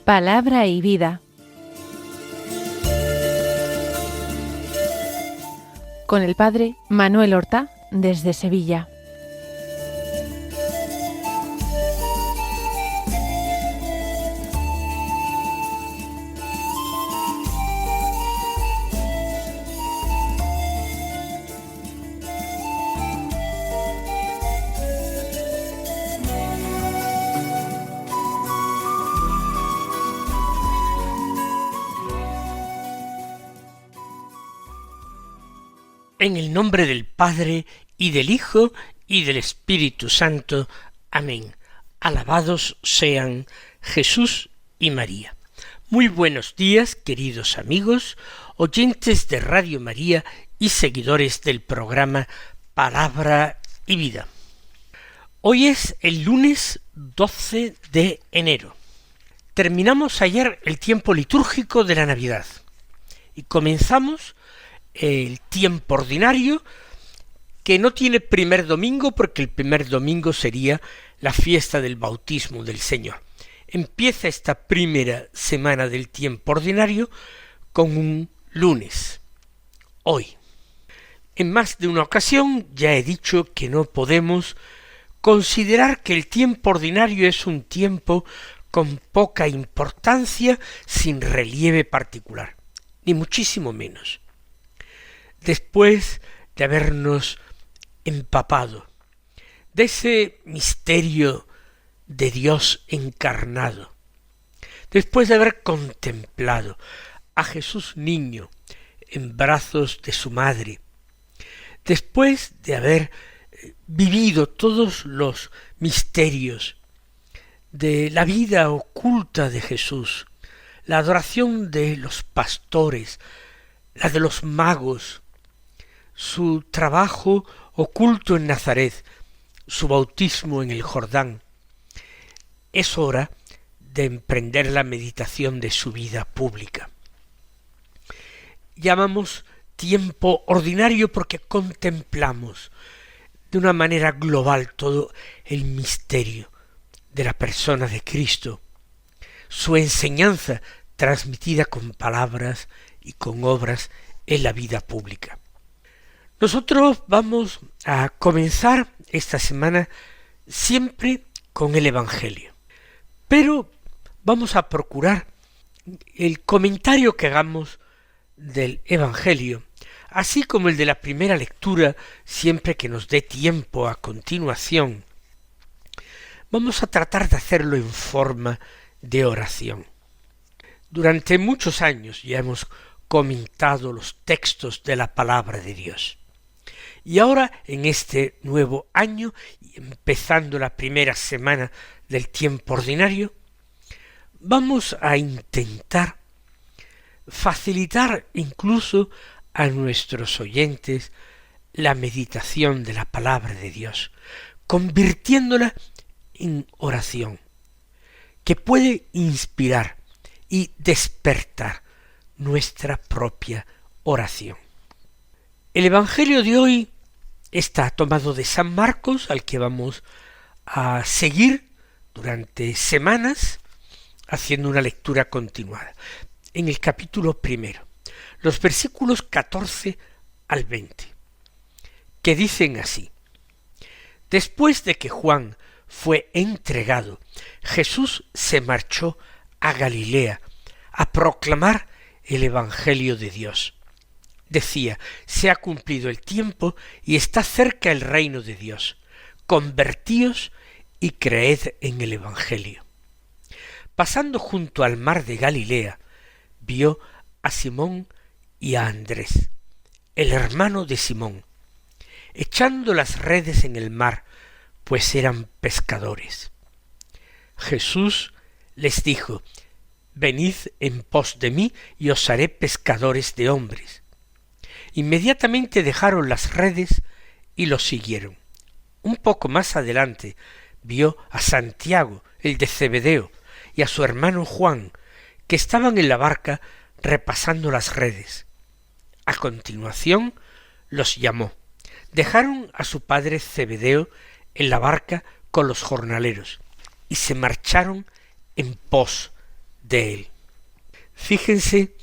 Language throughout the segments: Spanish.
Palabra y vida. Con el padre Manuel Horta, desde Sevilla. En el nombre del Padre, y del Hijo, y del Espíritu Santo. Amén. Alabados sean Jesús y María. Muy buenos días, queridos amigos, oyentes de Radio María y seguidores del programa Palabra y Vida. Hoy es el lunes 12 de enero. Terminamos ayer el tiempo litúrgico de la Navidad y comenzamos el tiempo ordinario, que no tiene primer domingo porque el primer domingo sería la fiesta del bautismo del Señor. Empieza esta primera semana del tiempo ordinario con un lunes, hoy. En más de una ocasión ya he dicho que no podemos considerar que el tiempo ordinario es un tiempo con poca importancia, sin relieve particular, ni muchísimo menos. Después de habernos empapado de ese misterio de Dios encarnado, después de haber contemplado a Jesús niño en brazos de su madre, después de haber vivido todos los misterios de la vida oculta de Jesús, la adoración de los pastores, la de los magos, su trabajo oculto en Nazaret, su bautismo en el Jordán, es hora de emprender la meditación de su vida pública. Llamamos tiempo ordinario porque contemplamos de una manera global todo el misterio de la persona de Cristo, su enseñanza transmitida con palabras y con obras en la vida pública. Nosotros vamos a comenzar esta semana siempre con el Evangelio, pero vamos a procurar el comentario que hagamos del Evangelio, así como el de la primera lectura, siempre que nos dé tiempo a continuación. Vamos a tratar de hacerlo en forma de oración. Durante muchos años ya hemos comentado los textos de la palabra de Dios. Y ahora, en este nuevo año, empezando la primera semana del tiempo ordinario, vamos a intentar facilitar incluso a nuestros oyentes la meditación de la palabra de Dios, convirtiéndola en oración, que puede inspirar y despertar nuestra propia oración. El Evangelio de hoy está tomado de San Marcos, al que vamos a seguir durante semanas, haciendo una lectura continuada. En el capítulo primero, los versículos 14 al 20, que dicen así: Después de que Juan fue entregado, Jesús se marchó a Galilea a proclamar el Evangelio de Dios. Decía: se ha cumplido el tiempo y está cerca el reino de Dios. Convertíos y creed en el Evangelio. Pasando junto al mar de Galilea, vio a Simón y a Andrés, el hermano de Simón, echando las redes en el mar, pues eran pescadores. Jesús les dijo: venid en pos de mí y os haré pescadores de hombres. Inmediatamente dejaron las redes y los siguieron. Un poco más adelante vio a Santiago, el de Zebedeo, y a su hermano Juan, que estaban en la barca repasando las redes. A continuación los llamó. Dejaron a su padre Zebedeo en la barca con los jornaleros y se marcharon en pos de él. Fíjense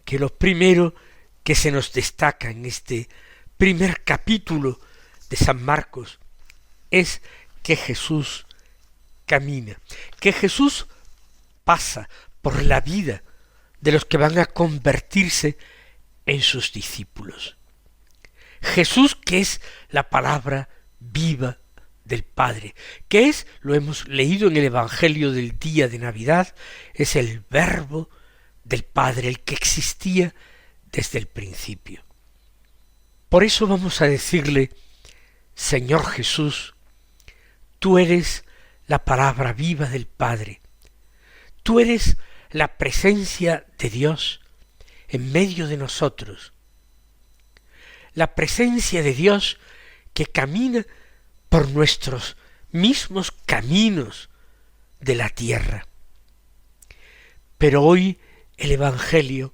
que lo primero que se nos destaca en este primer capítulo de San Marcos es que Jesús camina, que Jesús pasa por la vida de los que van a convertirse en sus discípulos. Jesús, que es la palabra viva del Padre, que es, lo hemos leído en el Evangelio del día de Navidad, es el Verbo del Padre, el que existía desde el principio. Por eso vamos a decirle: Señor Jesús, tú eres la palabra viva del Padre, tú eres la presencia de Dios en medio de nosotros, la presencia de Dios que camina por nuestros mismos caminos de la tierra. Pero hoy el Evangelio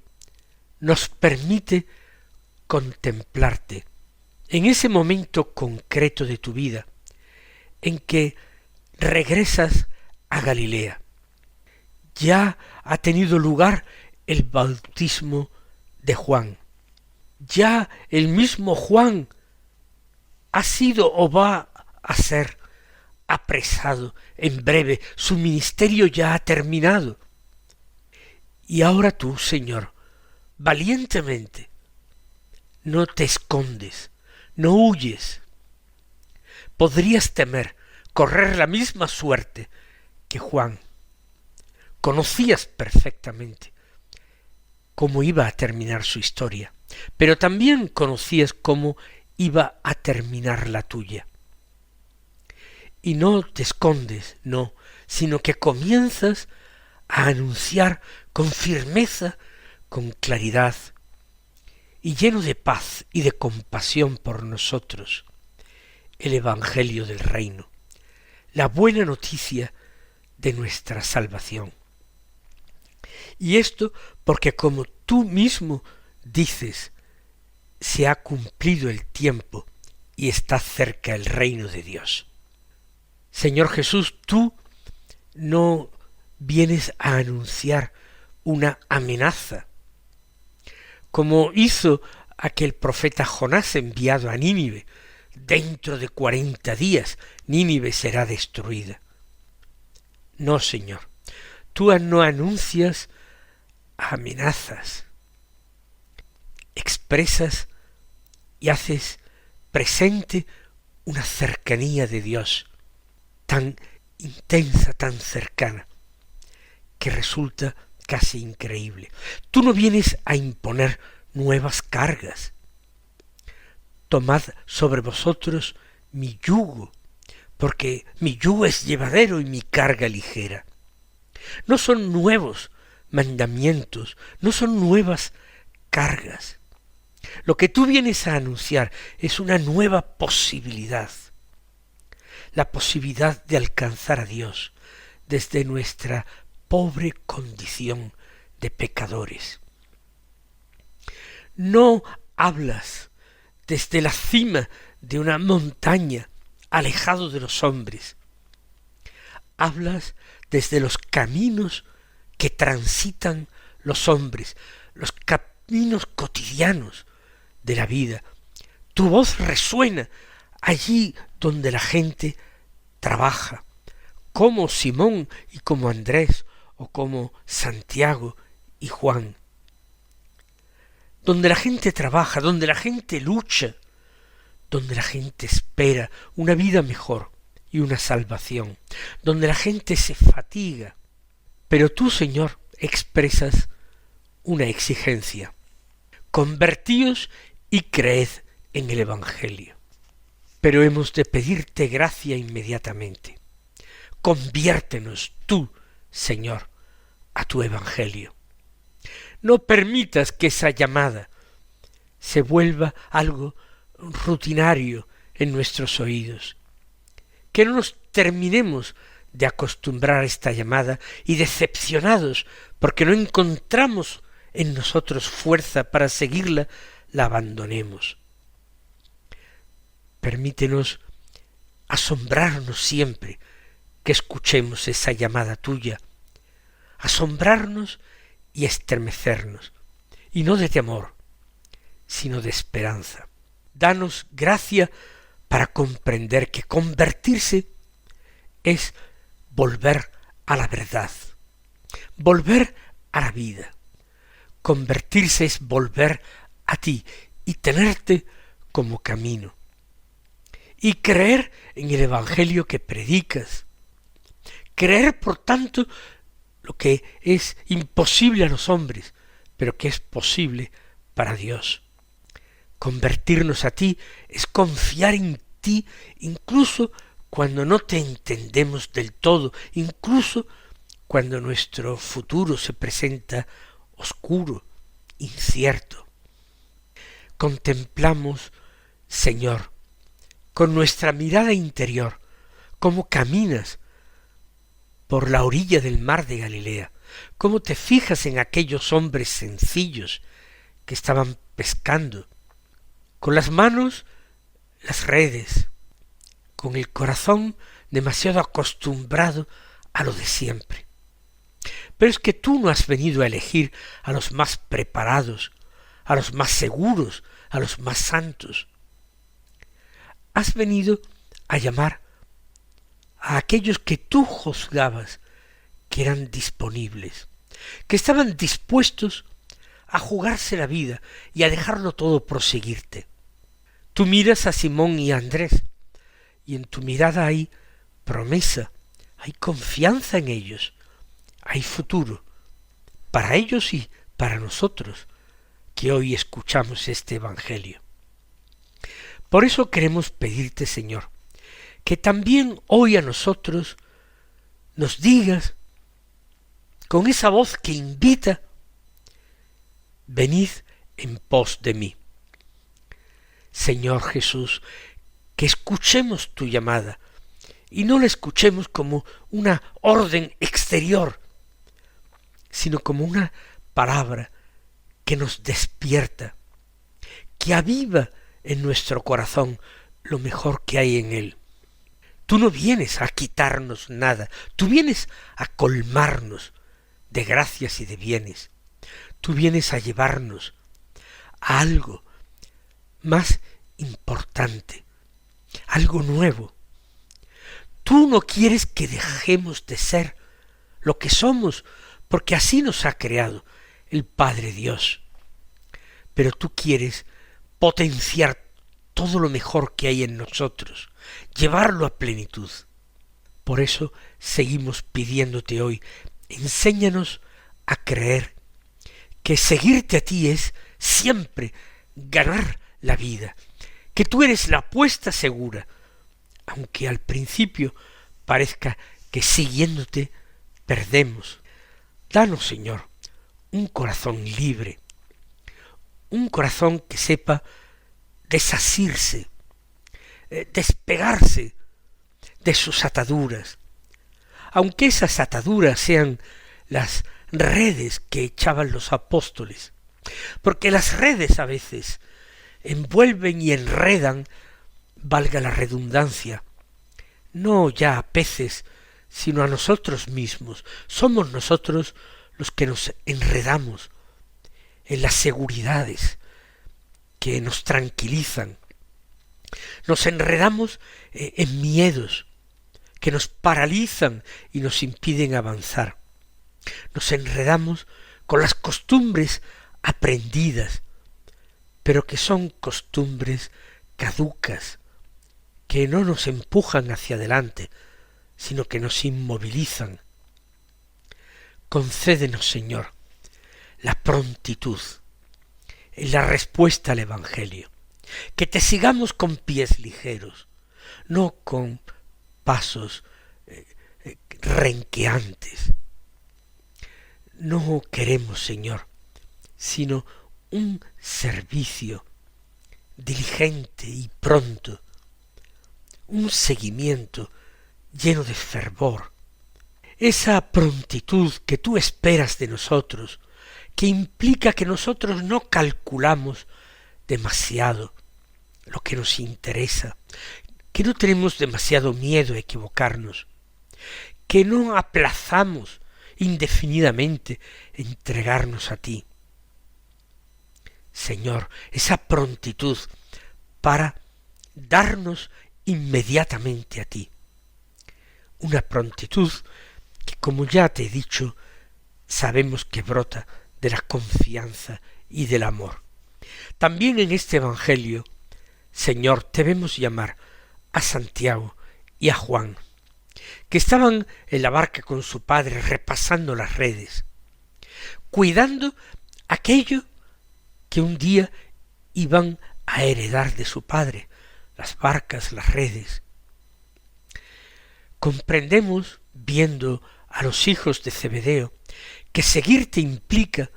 nos permite contemplarte en ese momento concreto de tu vida en que regresas a Galilea. Ya ha tenido lugar el bautismo de Juan. Ya el mismo Juan ha sido o va a ser apresado en breve. Su ministerio ya ha terminado. Y ahora tú, Señor, valientemente, no te escondes, no huyes. Podrías temer correr la misma suerte que Juan. Conocías perfectamente cómo iba a terminar su historia, pero también conocías cómo iba a terminar la tuya. Y no te escondes, no, sino que comienzas a anunciar con firmeza, con claridad, y lleno de paz y de compasión por nosotros, el Evangelio del Reino, la buena noticia de nuestra salvación. Y esto porque, como tú mismo dices, se ha cumplido el tiempo y está cerca el reino de Dios. Señor Jesús, tú no vienes a anunciar una amenaza, como hizo aquel profeta Jonás enviado a Nínive. Dentro de 40 días Nínive será destruida. No, Señor, tú no anuncias amenazas, expresas y haces presente una cercanía de Dios tan intensa, tan cercana, que resulta casi increíble. Tú no vienes a imponer nuevas cargas. Tomad sobre vosotros mi yugo, porque mi yugo es llevadero y mi carga ligera. No son nuevos mandamientos, no son nuevas cargas. Lo que tú vienes a anunciar es una nueva posibilidad, la posibilidad de alcanzar a Dios desde nuestra pobre condición de pecadores. No hablas desde la cima de una montaña, alejado de los hombres. Hablas desde los caminos que transitan los hombres, los caminos cotidianos de la vida. Tu voz resuena allí donde la gente trabaja, como Simón y como Andrés, o como Santiago y Juan. Donde la gente trabaja, donde la gente lucha, donde la gente espera una vida mejor y una salvación, donde la gente se fatiga. Pero tú, Señor, expresas una exigencia: convertíos y creed en el Evangelio. Pero hemos de pedirte gracia inmediatamente. Conviértenos tú, Señor, a tu Evangelio. No permitas que esa llamada se vuelva algo rutinario en nuestros oídos. Que no nos terminemos de acostumbrar a esta llamada y decepcionados porque no encontramos en nosotros fuerza para seguirla, la abandonemos. Permítenos asombrarnos siempre que escuchemos esa llamada tuya, asombrarnos y estremecernos, y no de temor, sino de esperanza. Danos gracia para comprender que convertirse es volver a la verdad, volver a la vida. Convertirse es volver a ti y tenerte como camino. Y creer en el Evangelio que predicas. Creer, por tanto, lo que es imposible a los hombres, pero que es posible para Dios. Convertirnos a ti es confiar en ti, incluso cuando no te entendemos del todo, incluso cuando nuestro futuro se presenta oscuro, incierto. Contemplamos, Señor, con nuestra mirada interior, cómo caminas por la orilla del mar de Galilea, cómo te fijas en aquellos hombres sencillos que estaban pescando, con las manos las redes, con el corazón demasiado acostumbrado a lo de siempre. Pero es que tú no has venido a elegir a los más preparados, a los más seguros, a los más santos. Has venido a llamar a aquellos que tú juzgabas que eran disponibles, que estaban dispuestos a jugarse la vida y a dejarlo todo por seguirte. Tú miras a Simón y a Andrés, y en tu mirada hay promesa, hay confianza en ellos, hay futuro, para ellos y para nosotros, que hoy escuchamos este Evangelio. Por eso queremos pedirte, Señor, que también hoy a nosotros nos digas, con esa voz que invita, venid en pos de mí. Señor Jesús, que escuchemos tu llamada, y no la escuchemos como una orden exterior, sino como una palabra que nos despierta, que aviva en nuestro corazón lo mejor que hay en él. Tú no vienes a quitarnos nada, tú vienes a colmarnos de gracias y de bienes. Tú vienes a llevarnos a algo más importante, algo nuevo. Tú no quieres que dejemos de ser lo que somos, porque así nos ha creado el Padre Dios. Pero tú quieres potenciar todo lo mejor que hay en nosotros, llevarlo a plenitud. Por eso seguimos pidiéndote hoy, enséñanos a creer que seguirte a ti es siempre ganar la vida, que tú eres la apuesta segura, aunque al principio parezca que siguiéndote perdemos. Danos, Señor, un corazón libre, un corazón que sepa desasirse, despegarse de sus ataduras, aunque esas ataduras sean las redes que echaban los apóstoles, porque las redes a veces envuelven y enredan, valga la redundancia, no ya a peces, sino a nosotros mismos. Somos nosotros los que nos enredamos en las seguridades que nos tranquilizan. Nos enredamos en miedos que nos paralizan y nos impiden avanzar. Nos enredamos con las costumbres aprendidas, pero que son costumbres caducas, que no nos empujan hacia adelante, sino que nos inmovilizan. Concédenos, Señor, la prontitud en la respuesta al Evangelio, que te sigamos con pies ligeros, no con pasos renqueantes. No queremos, Señor, sino un servicio diligente y pronto, un seguimiento lleno de fervor, esa prontitud que tú esperas de nosotros, que implica que nosotros no calculamos demasiado lo que nos interesa, que no tenemos demasiado miedo a equivocarnos, que no aplazamos indefinidamente entregarnos a ti. Señor, esa prontitud para darnos inmediatamente a ti. Una prontitud que, como ya te he dicho, sabemos que brota de la confianza y del amor. También en este Evangelio, Señor, te vemos llamar a Santiago y a Juan, que estaban en la barca con su padre repasando las redes, cuidando aquello que un día iban a heredar de su padre, las barcas, las redes. Comprendemos, viendo a los hijos de Zebedeo, que seguirte implica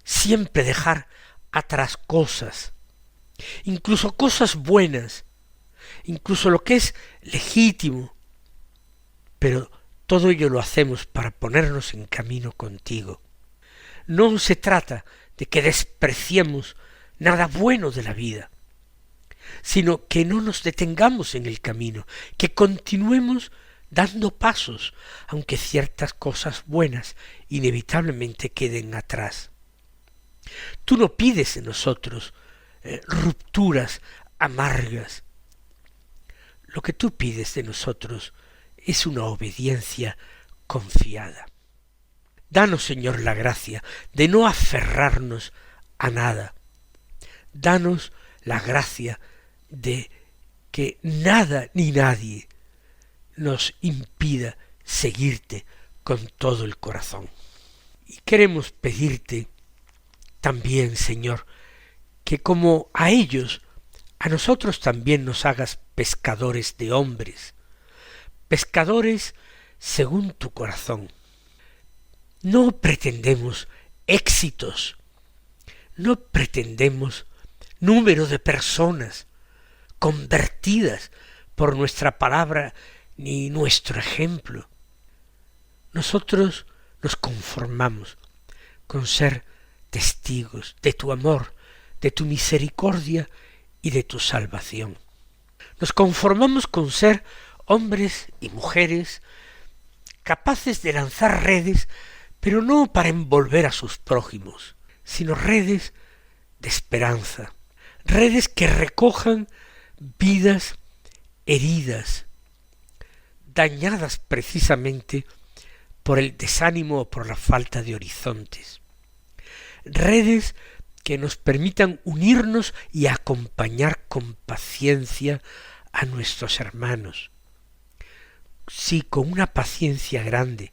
siempre dejar atrás cosas, incluso cosas buenas, incluso lo que es legítimo, pero todo ello lo hacemos para ponernos en camino contigo. No se trata de que despreciemos nada bueno de la vida, sino que no nos detengamos en el camino, que continuemos dando pasos, aunque ciertas cosas buenas inevitablemente queden atrás. Tú no pides de nosotros rupturas amargas. Lo que tú pides de nosotros es una obediencia confiada. Danos, Señor, la gracia de no aferrarnos a nada. Danos la gracia de que nada ni nadie nos impida seguirte con todo el corazón. Y queremos pedirte también, Señor, que como a ellos, a nosotros también nos hagas pescadores de hombres, pescadores según tu corazón. No pretendemos éxitos, no pretendemos número de personas convertidas por nuestra palabra ni nuestro ejemplo. Nosotros nos conformamos con ser testigos de tu amor, de tu misericordia y de tu salvación. Nos conformamos con ser hombres y mujeres capaces de lanzar redes, pero no para envolver a sus prójimos, sino redes de esperanza, redes que recojan vidas heridas, dañadas precisamente por el desánimo o por la falta de horizontes. Redes que nos permitan unirnos y acompañar con paciencia a nuestros hermanos. Sí, con una paciencia grande,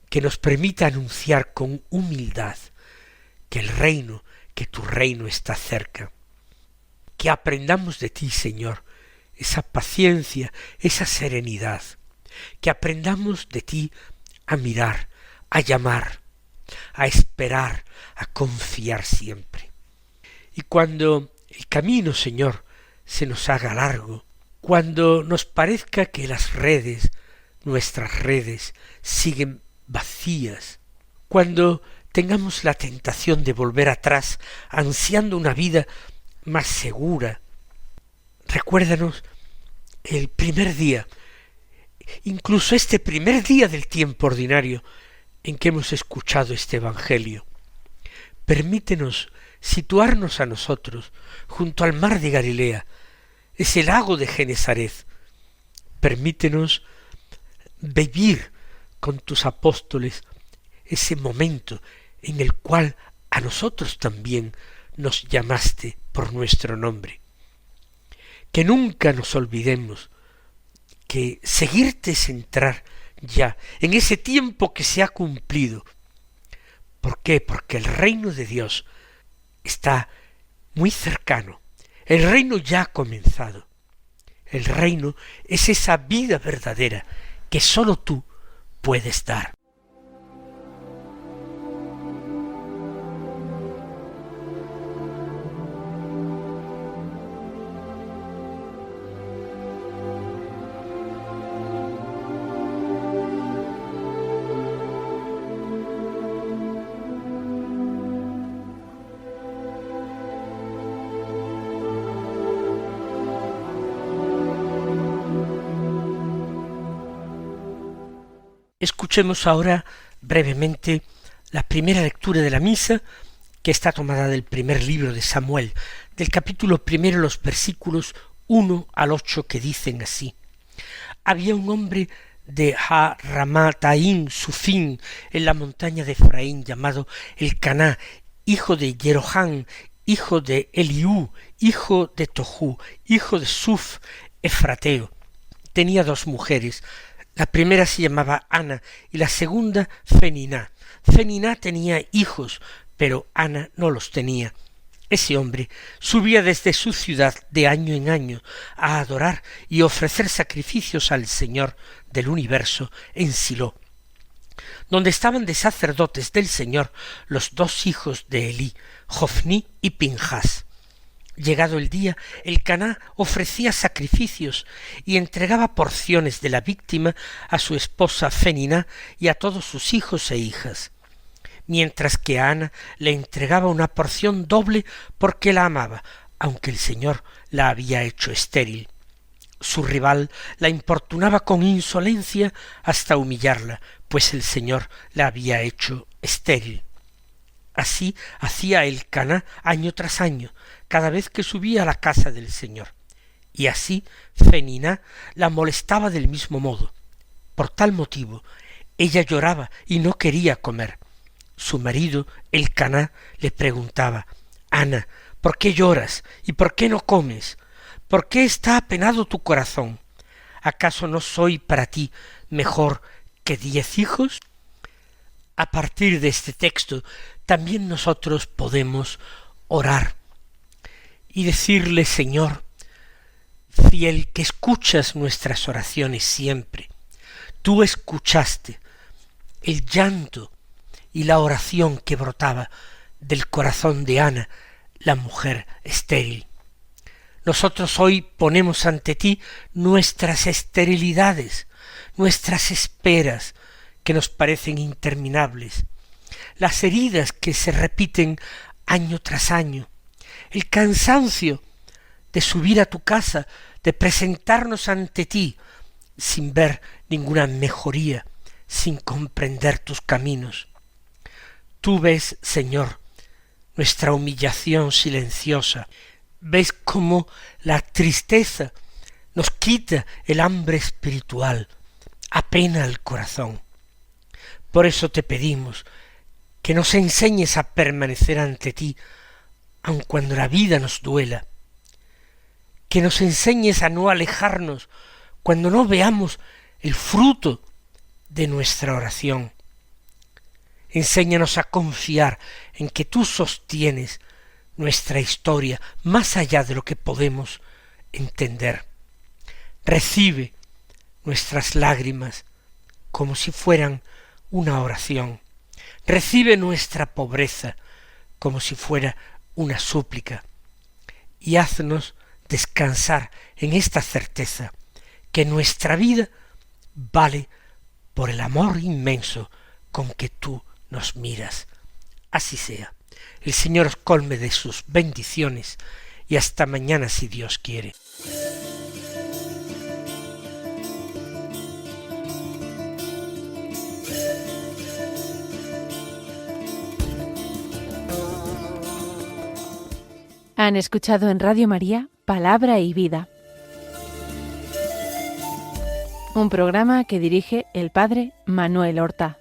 que nos permita anunciar con humildad que que tu reino está cerca. Que aprendamos de ti, Señor, esa paciencia, esa serenidad. Que aprendamos de ti a mirar, a llamar, a esperar, a confiar siempre. Y cuando el camino, Señor, se nos haga largo, cuando nos parezca que las redes, nuestras redes, siguen vacías, cuando tengamos la tentación de volver atrás, ansiando una vida más segura, recuérdanos el primer día, incluso este primer día del tiempo ordinario en que hemos escuchado este Evangelio. Permítenos situarnos a nosotros junto al mar de Galilea, ese lago de Genesaret. Permítenos vivir con tus apóstoles ese momento en el cual a nosotros también nos llamaste por nuestro nombre. Que nunca nos olvidemos que seguirte es entrar ya en ese tiempo que se ha cumplido. ¿Por qué? Porque el reino de Dios está muy cercano. El reino ya ha comenzado. El reino es esa vida verdadera que sólo tú puedes dar. Escuchemos ahora brevemente la primera lectura de la misa, que está tomada del primer libro de Samuel, del capítulo primero, los versículos 1 al 8, que dicen así: Había un hombre de Ha-Ramataim Sufim, en la montaña de Efraín, llamado Elcaná, hijo de Jeroham, hijo de Eliú, hijo de Tohu, hijo de Suf, efrateo. Tenía 2 mujeres. La primera se llamaba Ana y la segunda Feniná. Feniná tenía hijos, pero Ana no los tenía. Ese hombre subía desde su ciudad de año en año a adorar y ofrecer sacrificios al Señor del universo en Silo, donde estaban de sacerdotes del Señor los 2 hijos de Elí, Jofní y Pinjas. Llegado el día, Elcaná ofrecía sacrificios y entregaba porciones de la víctima a su esposa Feniná y a todos sus hijos e hijas, mientras que a Ana le entregaba una porción doble porque la amaba, aunque el Señor la había hecho estéril. Su rival la importunaba con insolencia hasta humillarla, pues el Señor la había hecho estéril. Así hacía Elcaná año tras año, cada vez que subía a la casa del Señor, y así Feniná la molestaba del mismo modo. Por tal motivo, ella lloraba y no quería comer. Su marido, Elcaná, le preguntaba: Ana, ¿por qué lloras y por qué no comes? ¿Por qué está apenado tu corazón? ¿Acaso no soy para ti mejor que 10 hijos? A partir de este texto, también nosotros podemos orar y decirle: Señor, fiel que escuchas nuestras oraciones siempre, tú escuchaste el llanto y la oración que brotaba del corazón de Ana, la mujer estéril. Nosotros hoy ponemos ante ti nuestras esterilidades, nuestras esperas que nos parecen interminables, las heridas que se repiten año tras año, el cansancio de subir a tu casa, de presentarnos ante ti sin ver ninguna mejoría, sin comprender tus caminos. Tú ves, Señor, nuestra humillación silenciosa, ves cómo la tristeza nos quita el hambre espiritual, apena el corazón. Por eso te pedimos que nos enseñes a permanecer ante ti, aun cuando la vida nos duela, que nos enseñes a no alejarnos cuando no veamos el fruto de nuestra oración. Enséñanos a confiar en que tú sostienes nuestra historia más allá de lo que podemos entender. Recibe nuestras lágrimas como si fueran una oración. Recibe nuestra pobreza como si fuera una súplica. Y haznos descansar en esta certeza que nuestra vida vale por el amor inmenso con que tú nos miras. Así sea. El Señor os colme de sus bendiciones y hasta mañana si Dios quiere. Han escuchado en Radio María Palabra y Vida, un programa que dirige el Padre Manuel Horta.